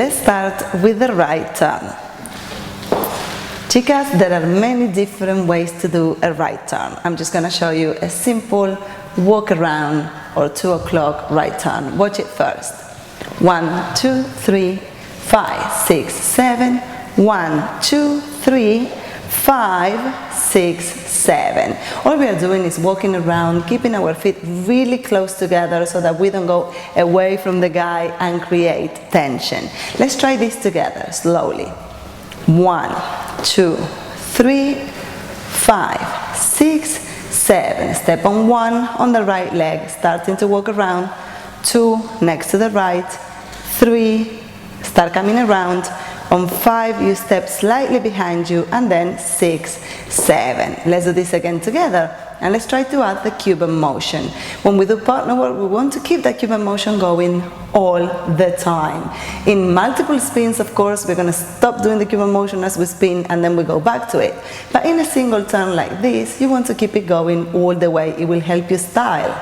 Let's start with the right turn. Chicas, there are many different ways to do a right turn. I'm just going to show you a simple walk around or 2 o'clock right turn. Watch it first. 1, 2, 3, 5, 6, 7. 1, 2, 3, 5, 6, 7. All we are doing is walking around, keeping our feet really close together so that we don't go away from the guy and create tension. Let's try this together slowly. 1, 2, 3, 5, 6, 7. Step on 1 on the right leg, starting to walk around. 2, next to the right. 3, start coming around. On 5, you step slightly behind you, and then 6, 7. Let's do this again together, and let's try to add the Cuban motion. When we do partner work, we want to keep that Cuban motion going all the time. In multiple spins, of course, we're going to stop doing the Cuban motion as we spin, and then we go back to it. But in a single turn like this, you want to keep it going all the way. It will help you style.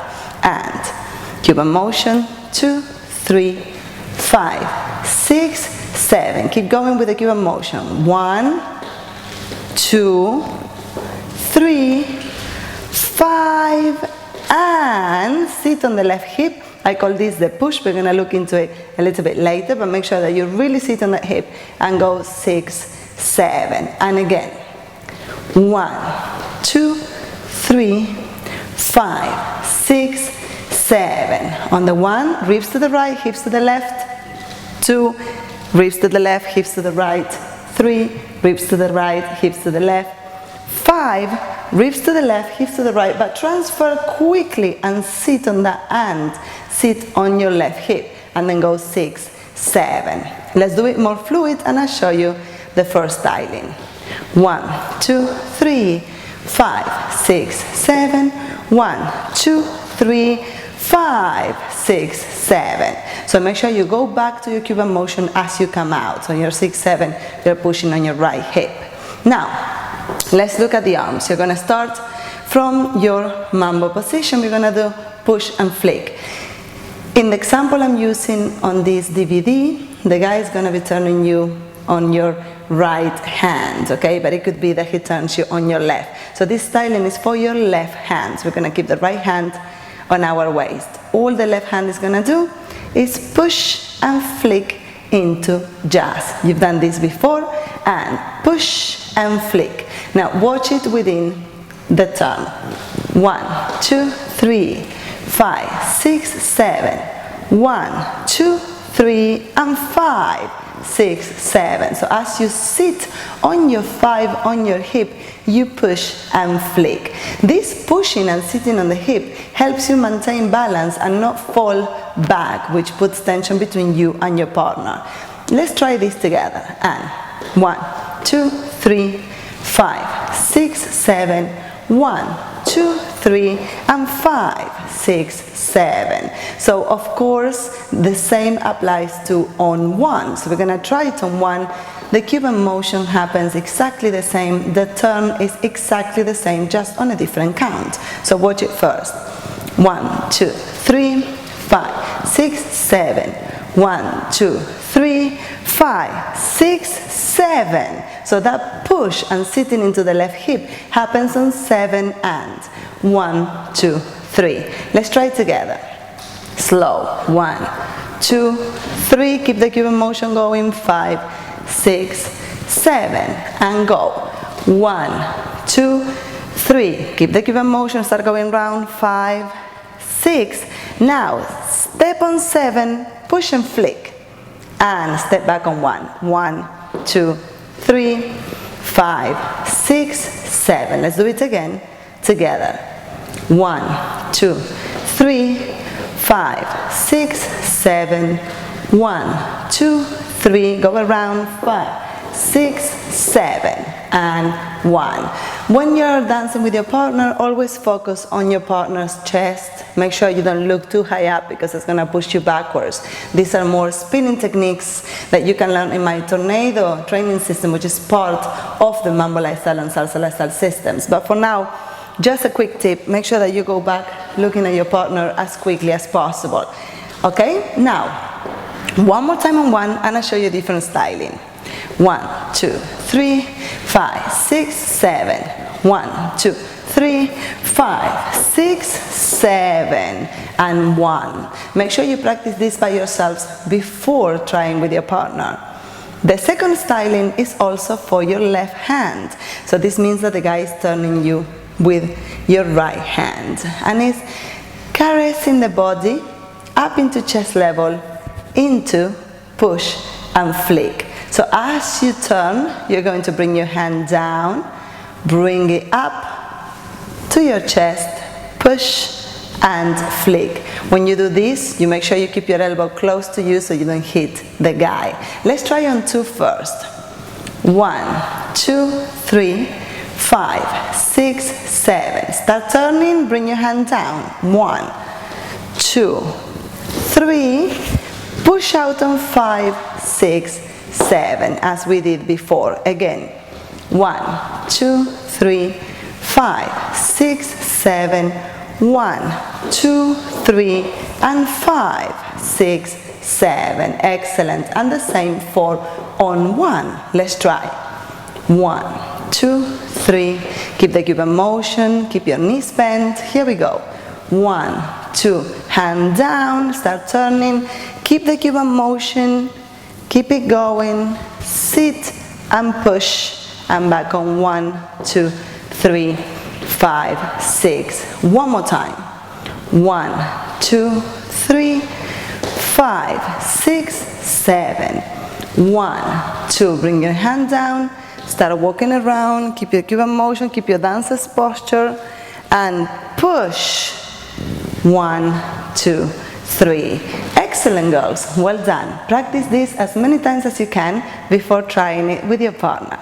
And Cuban motion, 2, 3, 5, 6, 7. Keep going with the Cuban motion. 1, 2, 3, 5, and sit on the left hip. I call this the push. We're going to look into it a little bit later, but make sure that you really sit on that hip and go 6, 7. And again, 1, 2, 3, 5, 6, 7. On the 1, ribs to the right, hips to the left. 2, ribs to the left, hips to the right. 3, ribs to the right, hips to the left. 5, ribs to the left, hips to the right, but transfer quickly and sit on that and sit on your left hip, and then go 6, 7. Let's do it more fluid, and I'll show you the first styling. 1, 2, 3, 5, 6, 7. 1, 2, 3, 5, 6, 7. So make sure you go back to your Cuban motion as you come out. So your 6, 7, you're pushing on your right hip. Now, let's look at the arms. You're going to start from your Mambo position. We're going to do push and flick. In the example I'm using on this DVD, the guy is going to be turning you on your right hand, okay? But it could be that he turns you on your left. So this styling is for your left hand. So we're going to keep the right hand on our waist. All the left hand is going to do is push and flick into jazz. You've done this before, and push and flick. Now watch it within the turn. 1, 2, 3, 5, 6, 7. 1, 2, 3, and 5, 6, 7. So as you sit on your 5 on your hip, you push and flick. This pushing and sitting on the hip helps you maintain balance and not fall back, which puts tension between you and your partner. Let's try this together. And 1, 2, 3, 5, 6, 7. 1, 2, 3, and 5, 6, 7. So of course the same applies to on 1. So we're going to try it on 1. The Cuban motion happens exactly the same. The turn is exactly the same, just on a different count. So watch it first. 1, 2, 3, 5, 6, 7. 1, 2, 3, 5, 6, 7. So that push and sitting into the left hip happens on 7 and 1, 2, 3. Let's try it together. Slow. 1, 2, 3. Keep the Cuban motion going. 5, 6, 7. And go. 1, 2, 3. Keep the Cuban motion. Start going round. 5, 6. Now step on 7. Push and flick. And step back on 1. 1, 2, 3, 5, 6, 7. Let's do it again together. 1, 2, 3, 5, 6, 7. 1, 2, 3. Go around. 5, 6, 7. And 1. When you're dancing with your partner, always focus on your partner's chest. Make sure you don't look too high up because it's going to push you backwards. These are more spinning techniques that you can learn in my Tornado training system, which is part of the Mambolifestyle and Salsa lifestyle systems. But for now, just a quick tip, make sure that you go back looking at your partner as quickly as possible. Okay, now One more time on one, and I'll show you different styling. 1, 2, 3, 5, 6, 7. 1, 2, 3, 5, 6, 7, and 1. Make sure you practice this by yourselves before trying with your partner. The second styling is also for your left hand. So this means that the guy is turning you with your right hand, and is caressing the body up into chest level, into push and flick. So as you turn, you're going to bring your hand down, bring it up to your chest, push and flick. When you do this, you make sure you keep your elbow close to you so you don't hit the guy. Let's try on 2 first. 1, 2, 3, 5, 6, 7. Start turning, bring your hand down. 1, 2, 3, push out on 5, 6, 7, as we did before. Again, 1, 2, 3, 5, 6, 7, 1, 2, 3, and 5, 6, 7. Excellent. And the same for on 1. Let's try. 1, 2, 3. Keep the Cuban motion. Keep your knees bent. Here we go. 1, 2. Hand down. Start turning. Keep the Cuban motion. Keep it going. Sit and push. And back on 1, 2, 3, 5, 6. One more time. 1, 2, 3, 5, 6, 7. 1, 2. Bring your hand down. Start walking around. Keep your Cuban motion. Keep your dancer's posture. And push. 1, 2, 3. Excellent, girls. Well done. Practice this as many times as you can before trying it with your partner.